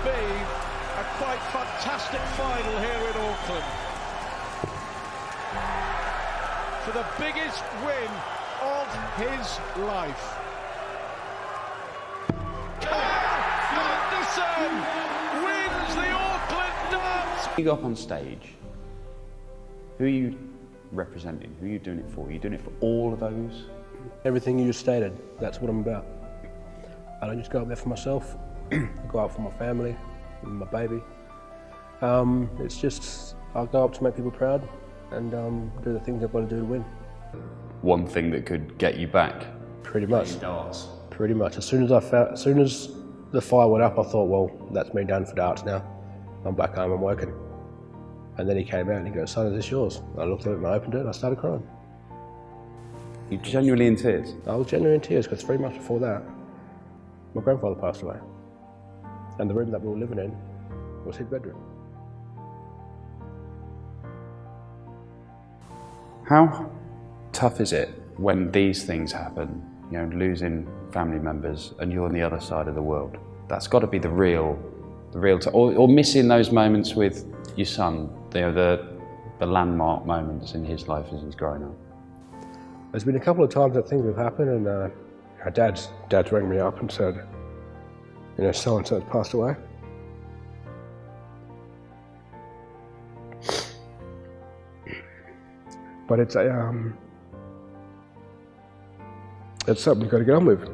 be a quite fantastic final here in Auckland. For the biggest win of his life. Anderson wins the Auckland Darts. You go up on stage, who are you representing? Who are you doing it for? Are you doing it for all of those? Everything you just stated, that's what I'm about. I don't just go up there for myself, I go out for my family, and my baby. It's just, I go up to make people proud and do the things I've got to do to win. One thing that could get you back? Pretty much. Darts. Pretty much. As soon as the fire went up, I thought, well, that's me done for darts now. I'm back home, I'm working. And then he came out and he goes, son, is this yours? I looked at it and I opened it and I started crying. You're genuinely in tears? I was genuinely in tears because 3 months before that, my grandfather passed away. And the room that we were living in was his bedroom. How tough is it when these things happen, you know, losing family members and you're on the other side of the world? That's got to be the real or missing those moments with your son, you know, the landmark moments in his life as he's growing up. There's been a couple of times that things have happened and our dad's rang me up and said, you know, so-and-so has passed away. But it's something you've got to get on with.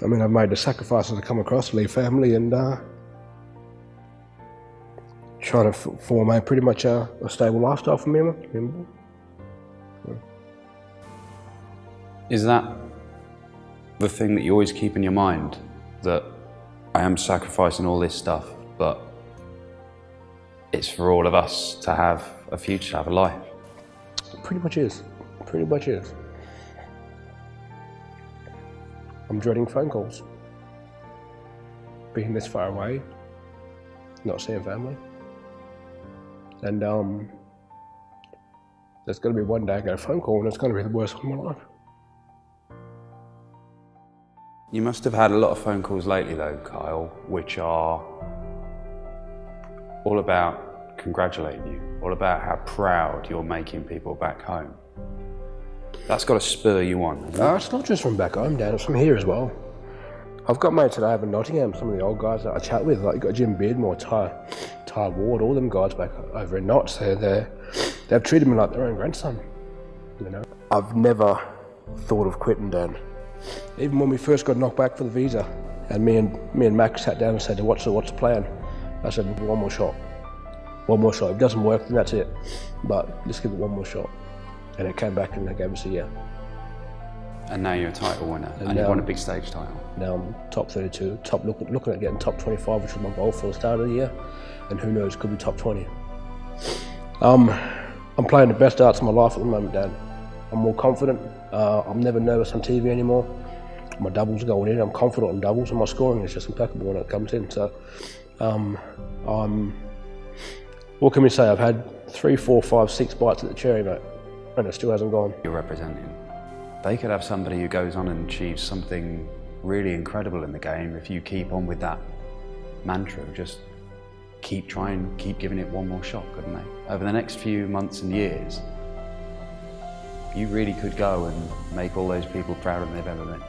I mean, I've made the sacrifices to come across, leave family and trying to form pretty much a stable lifestyle for me. Is that the thing that you always keep in your mind? That I am sacrificing all this stuff, but it's for all of us to have a future, to have a life? Pretty much is. Pretty much is. I'm dreading phone calls. Being this far away, not seeing family. And there's going to be one day I get a phone call and it's going to be the worst of my life. You must have had a lot of phone calls lately though, Kyle, which are all about congratulating you, all about how proud you're making people back home. That's got to spur you on, hasn't it? It's not just from back home, Dan, it's from here as well. I've got mates that I have in Nottingham, some of the old guys that I chat with, like you've got Jim Beardmore, Ty Ward, all them guys back over in Notts, they've treated me like their own grandson, you know. I've never thought of quitting, Dan. Even when we first got knocked back for the visa, and me and Max sat down and said, what's the plan? I said, one more shot. One more shot. If it doesn't work, then that's it. But let's give it one more shot. And it came back and they gave us a year. And now you're a title winner, and you won a big stage title. Now I'm top 32, looking at getting top 25, which was my goal for the start of the year. And who knows, could be top 20. I'm playing the best darts of my life at the moment, Dan. I'm more confident. I'm never nervous on TV anymore. My doubles are going in. I'm confident on doubles, and my scoring is just impeccable when it comes in. So, what can we say? I've had 3, 4, 5, 6 bites at the cherry, mate, and it still hasn't gone. You're representing. They could have somebody who goes on and achieves something really incredible in the game if you keep on with that mantra of just keep trying, keep giving it one more shot, couldn't they? Over the next few months and years, you really could go and make all those people prouder than they've ever been.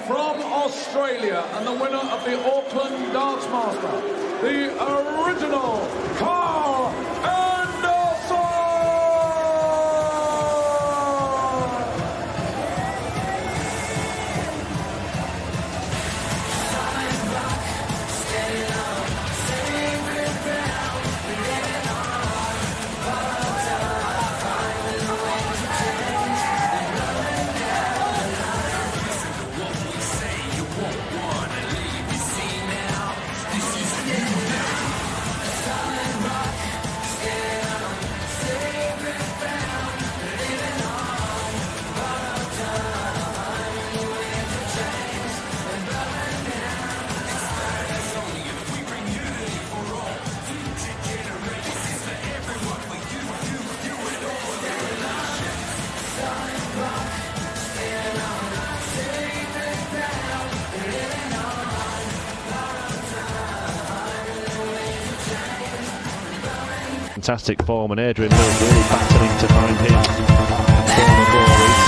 From Australia and the winner of the Auckland Darts Master, the original Carl Anderson! fantastic form, and Adrian Mills really battling to find his former goalies.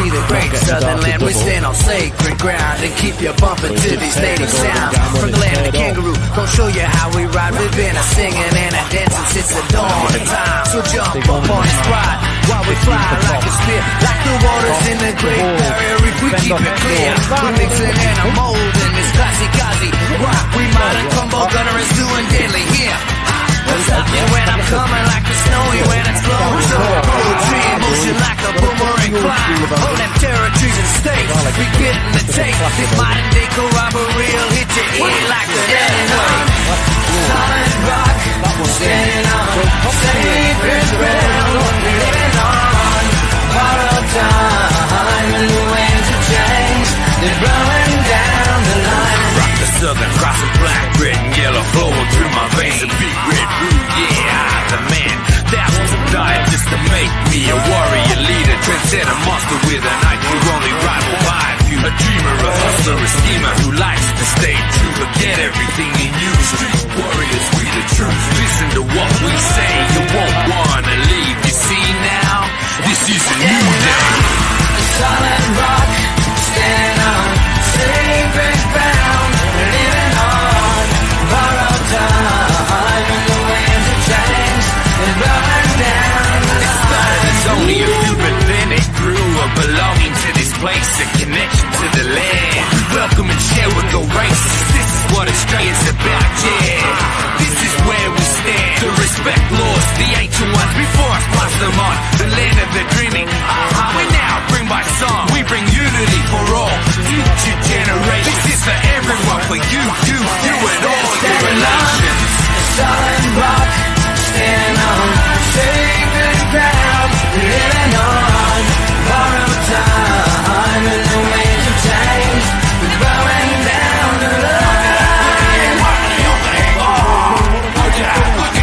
The great southern land, we stand on sacred ground and keep you bumping to these native sounds. From the land of the kangaroo, gonna show you how we ride. We've been a singing and a dancing since the dawn of time. So jump up on this ride while we fly like a spear, like the waters in the Great Barrier Reef. We keep it clear. We're mixing and a molding this classy rock. We modern combo gunner is doing deadly here. Stop me when I'm coming like the snowy when it's flowing. So poetry in motion like a boomerang fly. All them territories and states, we getting the taste. This modern day corroboree will hit your ear like a dead weight. Solid rock, standing on sacred ground, living on borrowed time. And the winds of change, they're blowing down the line. Rock the Southern Cross of black, red and yellow flowing through my veins. A big red root, yeah, the man. Thousands have died just to make me a warrior leader, trendsetter monster with an IQ only rival by a few. A dreamer, a hustler, a schemer who likes to stay true. Forget everything he knew. Street warriors, we the truth. Listen to what we say, you won't wanna leave. You see now, this is a new day. Solid rock, stand on sacred ground, living on borrowed time. And the winds of change, they're blowing down. It started as only a few, but then it grew. A belonging to this place, a connection to the land. We welcome and share with the races. This is what Australia's about, yeah. This is where we stand. To respect laws, the ancient ones before us pass them on. The land of the dreaming, we now bring by song. We bring unity for all future generations. This is for everyone, for you and all your relations. Solid rock, stand on sacred ground, living on borrowed time. And the winds of change, we're blowing down the line.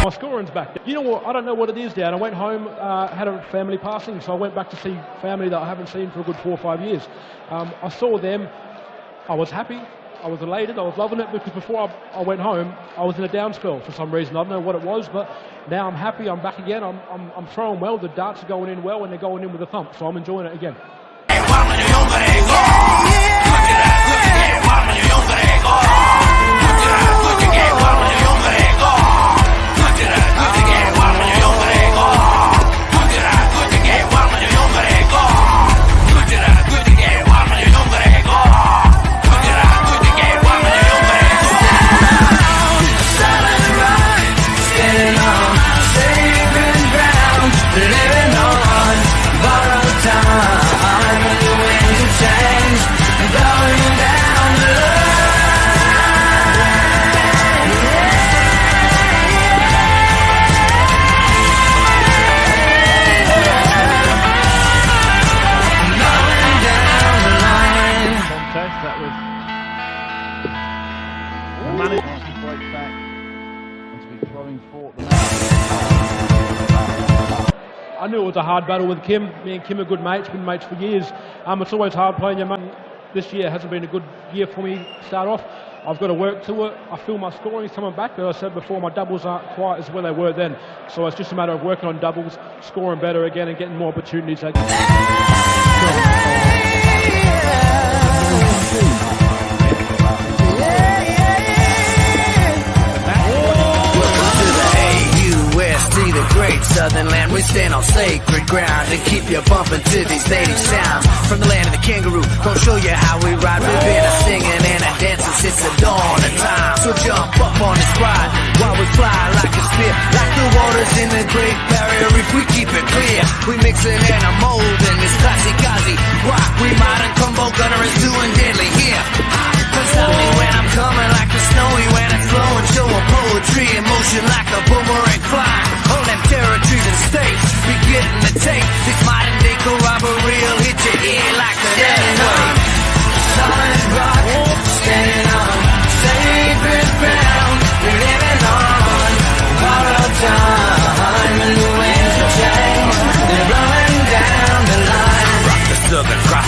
My scoring's back. You know what? I don't know what it is, Dad. I went home, had a family passing, so I went back to see family that I haven't seen for a good 4 or 5 years. I saw them. I was happy. I was elated. I was loving it because before I went home, I was in a down spell for some reason. I don't know what it was, but now I'm happy. I'm back again. I'm throwing well. The darts are going in well, and they're going in with a thump. So I'm enjoying it again. I knew it was a hard battle with Kim. Me and Kim are good mates, been mates for years. It's always hard playing your mate. This year hasn't been a good year for me to start off. I've got to work to it. I feel my scoring's coming back. As I said before, my doubles aren't quite as well they were then. So it's just a matter of working on doubles, scoring better again and getting more opportunities again. The great southern land, we stand on sacred ground and keep you bumping to these native sounds. From the land of the kangaroo, gonna show you how we ride. We've been a singing and a dancing since the dawn of time. So jump up on this ride while we fly like a spear, like the waters in the Great Barrier Reef. We keep it clear. We mixing and a molding this classy rock. We modern combo gunner is doing deadly here. Stop me when I'm coming like the snowy when it's flowing. Showing poetry in motion like a boomerang fly. All them territories and states, we getting the tape. This modern day corroboree will hit your ear like a dead weight. Solid rock, standing on sacred ground, living on borrowed time. And the winds of change, they're blowing down the line. Rock the Southern Cross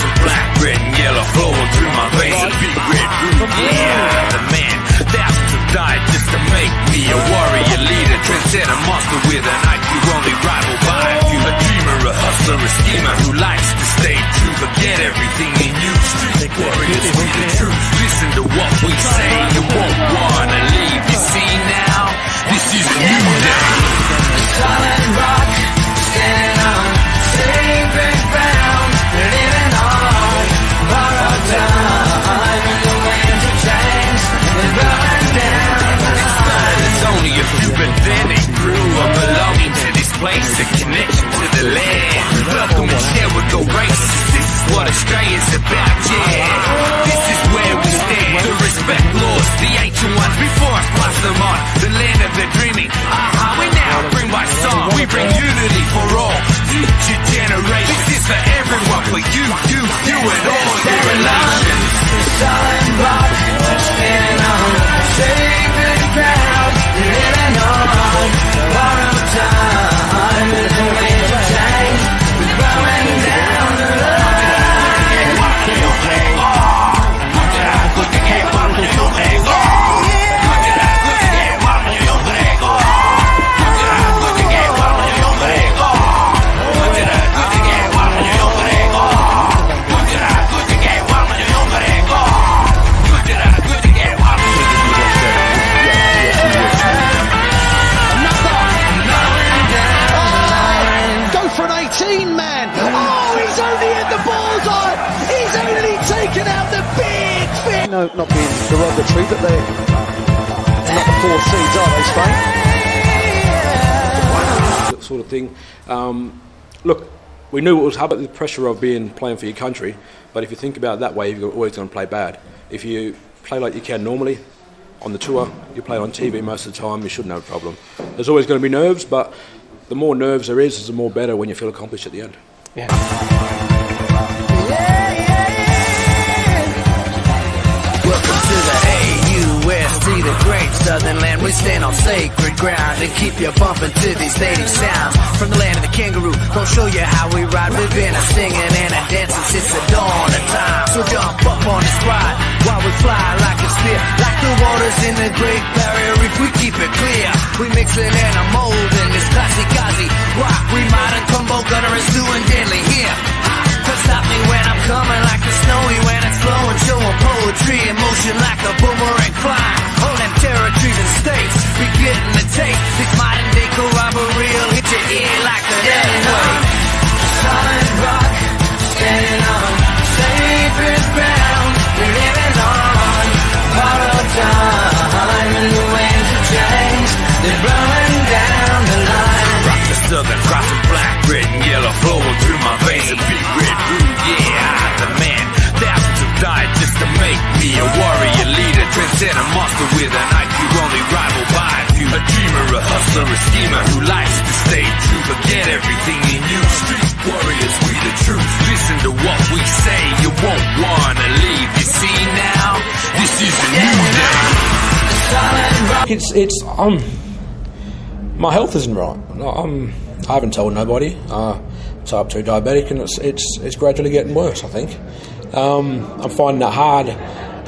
yeah, the man. Thousands have died just to make me a warrior leader, trendsetter, monster with an IQ only rival by a few. A dreamer, a hustler, a schemer who likes to stay true, forget everything in you. Street warriors with the truth. Listen to what we say, you won't wanna leave. You see now, this is a new day. Solid rock, standing on sacred ground, living on borrowed time, and the winds of change, they're blowing down. It's only a few, but then it grew. A belonging to this place, a connection to the land. Welcome and share with the races. This is what Australia's about, yeah. This is where we stand. To respect laws, the ancient ones before us pass them on. The land of the dreaming. We now bring by song. We bring unity for all. Future generations. This is for everyone, for you and all your relations. Solid rock, standing on sacred ground, living on borrowed time, and the winds of change, we're blowing down the line. Man. Oh, he's only hit the bullseye. He's only taken out the big fish. No, not being derogatory, but they're not the 4 seeds, are they, Spain? Sort of thing. Look, we knew it was hard, but the pressure of playing for your country. But if you think about it that way, you're always going to play bad. If you play like you can normally on the tour, you play on TV most of the time, you shouldn't have a problem. There's always going to be nerves, but the more nerves there is the more better when you feel accomplished at the end. Yeah. Welcome to the AUST, the great southern land. We stand on sacred ground and keep you bumping to these native sounds. From the land of the kangaroo, gonna show you how we ride. We've been a singing and a dancing since the dawn of time. So jump up on this ride while we fly like a spear. Like the waters in the Great Barrier Reef, we keep it clear. We mixing and a molding this classic Aussie rock. We modern combo gunnerers doing deadly here. Can't stop me when I'm coming like the snowy when it's flowing. Showing poetry in motion like a boomerang flying. All them territories and states, we getting the taste. This modern day corroboree will hit your ear like the earthquake. Solid rock, standing on sacred ground. We're living on borrowed time, and the winds of change, they're blowing down the line. Rock the southern cross of black, red and yellow flowing through my veins. A big red root, yeah, the man. Thousands have died just to make me a warrior leader, trendsetter, monster with an IQ only rival by a few. A dreamer, a hustler, a schemer who likes to stay true, forget everything in you. Street warriors, we the truth. Listen to what we say, you won't wanna leave. You see now, this is a new day. It's my health isn't right. I haven't told nobody. Type 2 diabetic, and it's gradually getting worse, I think. I'm finding it hard.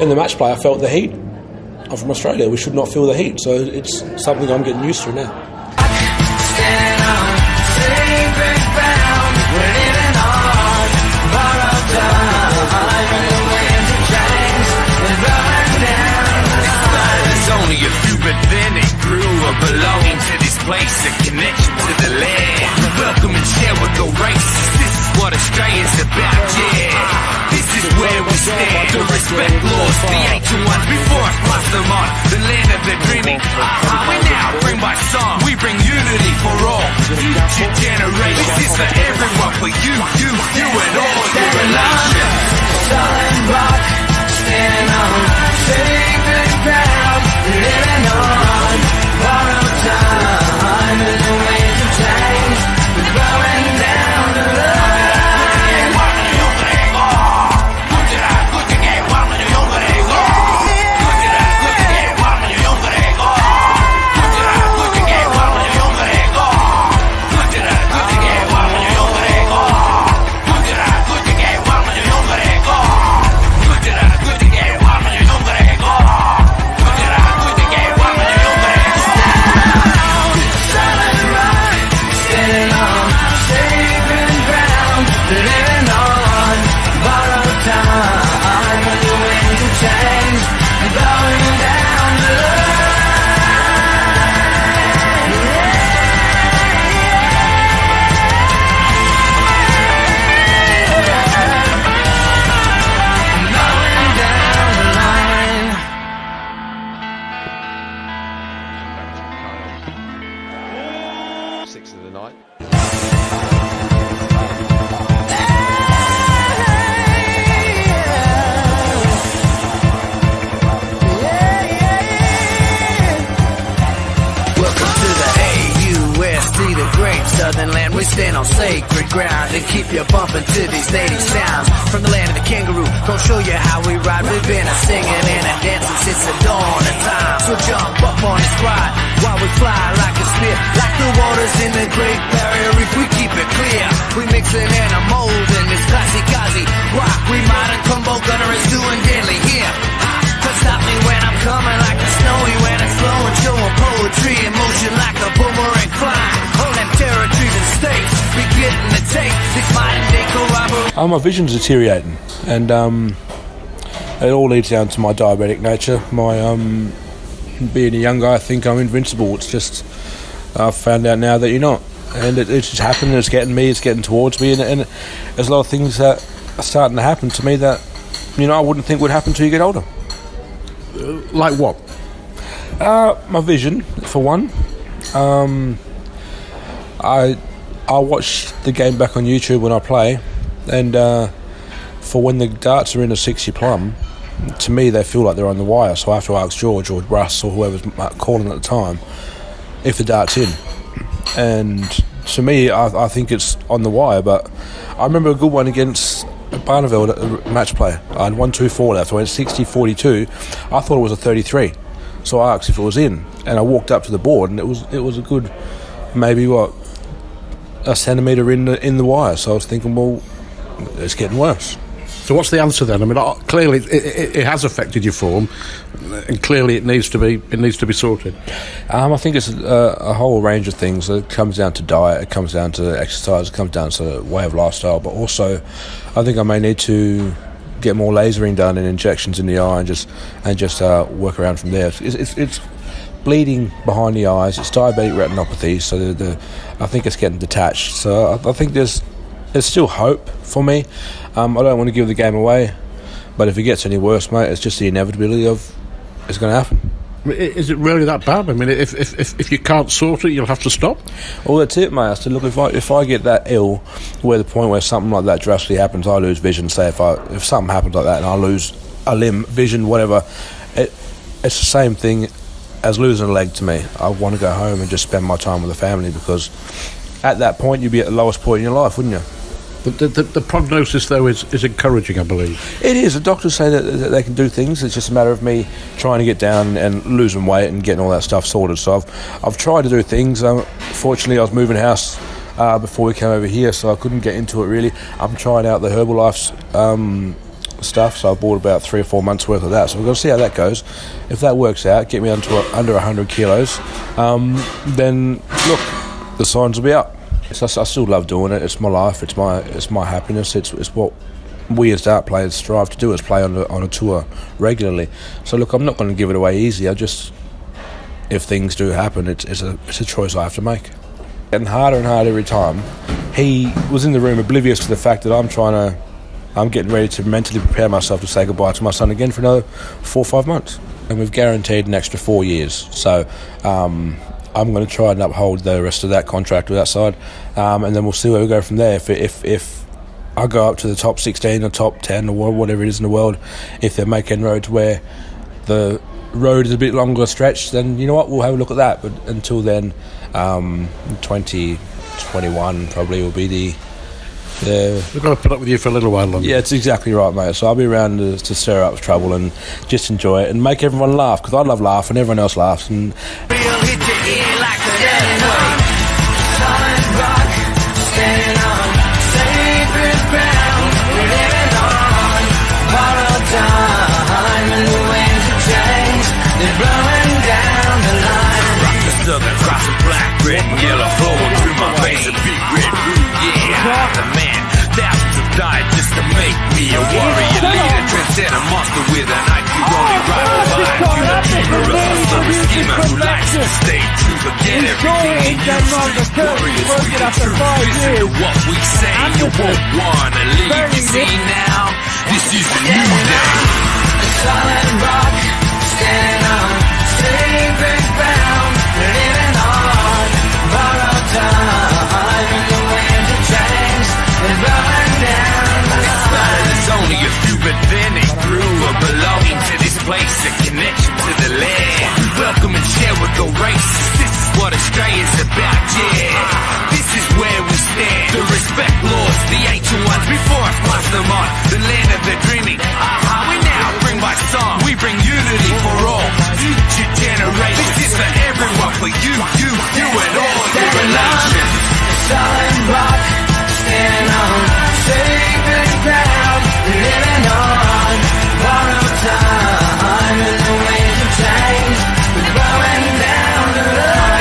In the match play, I felt the heat. I'm from Australia. We should not feel the heat, so it's something I'm getting used to now. Standing on sacred ground, we're living on borrowed time, and the winds of change, they're blowing down. There's only a few, but then it grew. A belonging to this place, a connection to the land. Welcome and share with the races. This is what Australia's about, yeah. This is where we stand. To respect laws, the ancient ones before us pass them on. The land of the dreaming. We now bring by song. We bring unity for all. Future generations. This is for everyone, for you and all your relations. Solid rock, standing on sacred ground, living on borrowed time, and the winds of change, we're blowing down the line. tonight. The great southern land, we stand on sacred ground and keep you bumping to these native sounds from the land of the kangaroo. Gonna show you how we ride. We've been a singing and a dancing since the dawn of time. So jump up on this ride while we fly like a spear, like the waters in the Great Barrier Reef. We keep it clear. We mixing and a molding this classy gazi rock. We modern combo gunner is doing deadly here. Can't stop me when I'm coming like a snowy when it's flowing, showing poetry in motion like a boomerang flying. All them territories and states be getting the tape. This modern day corroborate. My vision's deteriorating, and it all leads down to my diabetic nature. My being a young guy, I think I'm invincible. It's just I've found out now that you're not, and it's just happening. It's getting me. It's getting towards me, and there's a lot of things that are starting to happen to me that I wouldn't think would happen till you get older. Like what? My vision, for one. I watch the game back on YouTube when I play, and for when the darts are in a 60 plumb, to me they feel like they're on the wire. So I have to ask George or Russ or whoever's calling at the time if the dart's in. And to me, I think it's on the wire. But I remember a good one against Barneveld at a match play. I had 1-2-4 left. I went 60-42. I thought it was a 33. So I asked if it was in, and I walked up to the board, and it was a good, maybe a centimetre in the wire. So I was thinking, well, it's getting worse. So what's the answer then? I mean, clearly it has affected your form, and clearly it needs to be sorted. I think it's a whole range of things. It comes down to diet, it comes down to exercise, it comes down to way of lifestyle, but also I think I may need to get more lasering done and injections in the eye and just work around from there. It's bleeding behind the eyes. It's diabetic retinopathy, so I think it's getting detached. So I think there's still hope for me. I don't want to give the game away, but if it gets any worse, mate, it's just the inevitability of it's going to happen. Is it really that bad? I mean, if you can't sort it, you'll have to stop. Well, that's it, mate. I said, look, if I get that ill, where the point where something like that drastically happens, I lose vision. Say if something happens like that and I lose a limb, vision, whatever, it's the same thing as losing a leg to me. I want to go home and just spend my time with the family, because at that point you'd be at the lowest point in your life, wouldn't you? The prognosis, though, is encouraging, I believe. It is. The doctors say that they can do things. It's just a matter of me trying to get down and losing weight and getting all that stuff sorted. So I've tried to do things. Fortunately, I was moving house before we came over here, so I couldn't get into it really. I'm trying out the Herbalife stuff, so I bought about 3 or 4 months worth of that. So we're going to see how that goes. If that works out, get me under 100 kilos, then look, the signs will be up. I still love doing it. It's my life. It's my happiness. It's what we as dart players strive to do, is play on a tour regularly. So look, I'm not going to give it away easy. If things do happen, it's a choice I have to make. Getting harder and harder every time. He was in the room oblivious to the fact that I'm getting ready to mentally prepare myself to say goodbye to my son again for another 4 or 5 months, and we've guaranteed an extra 4 years. So I'm going to try and uphold the rest of that contract with that side, and then we'll see where we go from there. If I go up to the top 16 or top 10 or whatever it is in the world, if they're making roads where the road is a bit longer stretch, then you know what, we'll have a look at that. But until then, 2021 probably will be we're going to put up with you for a little while longer. Yeah, it's exactly right, mate. So I'll be around to stir up trouble and just enjoy it and make everyone laugh, because I love laughing, everyone else laughs. And red and yellow flowing through my veins, a big red root, yeah, the man. Thousands have died just to make me a warrior leader, transcendent monster with an IQ only right behind you. A dreamer, a hustler, a schemer who likes to stay true, forget everything he used to. Warriors, we the truth, listen to what we say, you won't wanna leave. You see now, this is a new day. A solid rock, standing on sacred ground, living on borrowed time. The ancient ones before us pass them on. The land of the dreaming. Aha, we now bring by song. We bring unity for all future generations. This is for everyone, for you and all your relations. Solid rock, standing on sacred ground, living on borrowed time, and the winds of change, blowing down the line.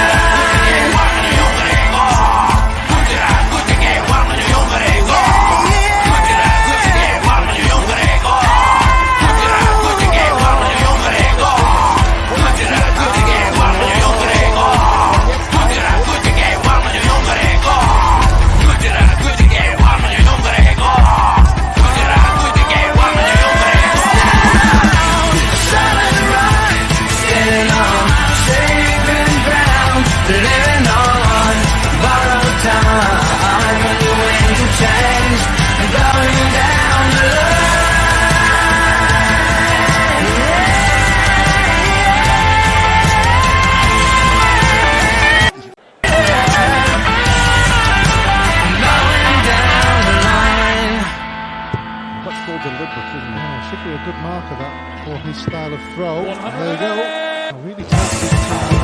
Should be a good marker that for his style of throw. And there you go. Really takes his time.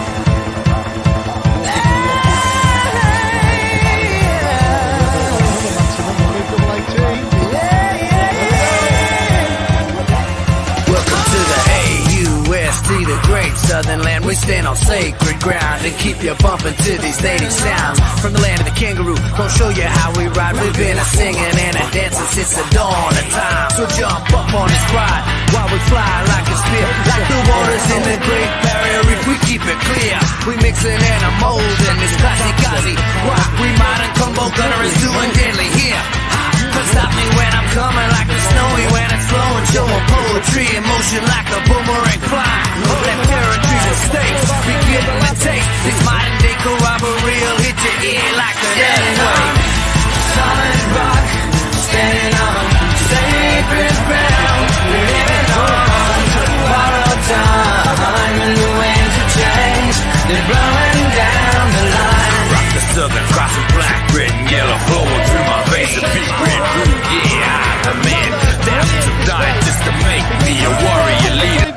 Welcome to the AUST, the great southern land. We stand on sacred ground and keep you bumping to these native sounds. From the land of the kangaroo, gonna show you how we ride. We've been a singing and a dancing since the dawn of time. So jump up on this ride while we fly like a spear. Like the waters in the Great Barrier Reef, we keep it clear. We mixing and a molding this classy gazi rock. We modern combo gunner is doing deadly here. But stop me when I'm coming like the snowy when it's flowing. Showing poetry in motion like a boomerang fly. Let territories and states be given and take. This modern day corroboree will hit your ear like an earthquake. Solid rock, standing on sacred ground, living on borrowed time, and the winds of change, they're blowing down the line. Rock the southern cross of black, red and yellow flowing through my veins. A big red root, yeah, I'm the man. Down to die just to make me a warrior leader.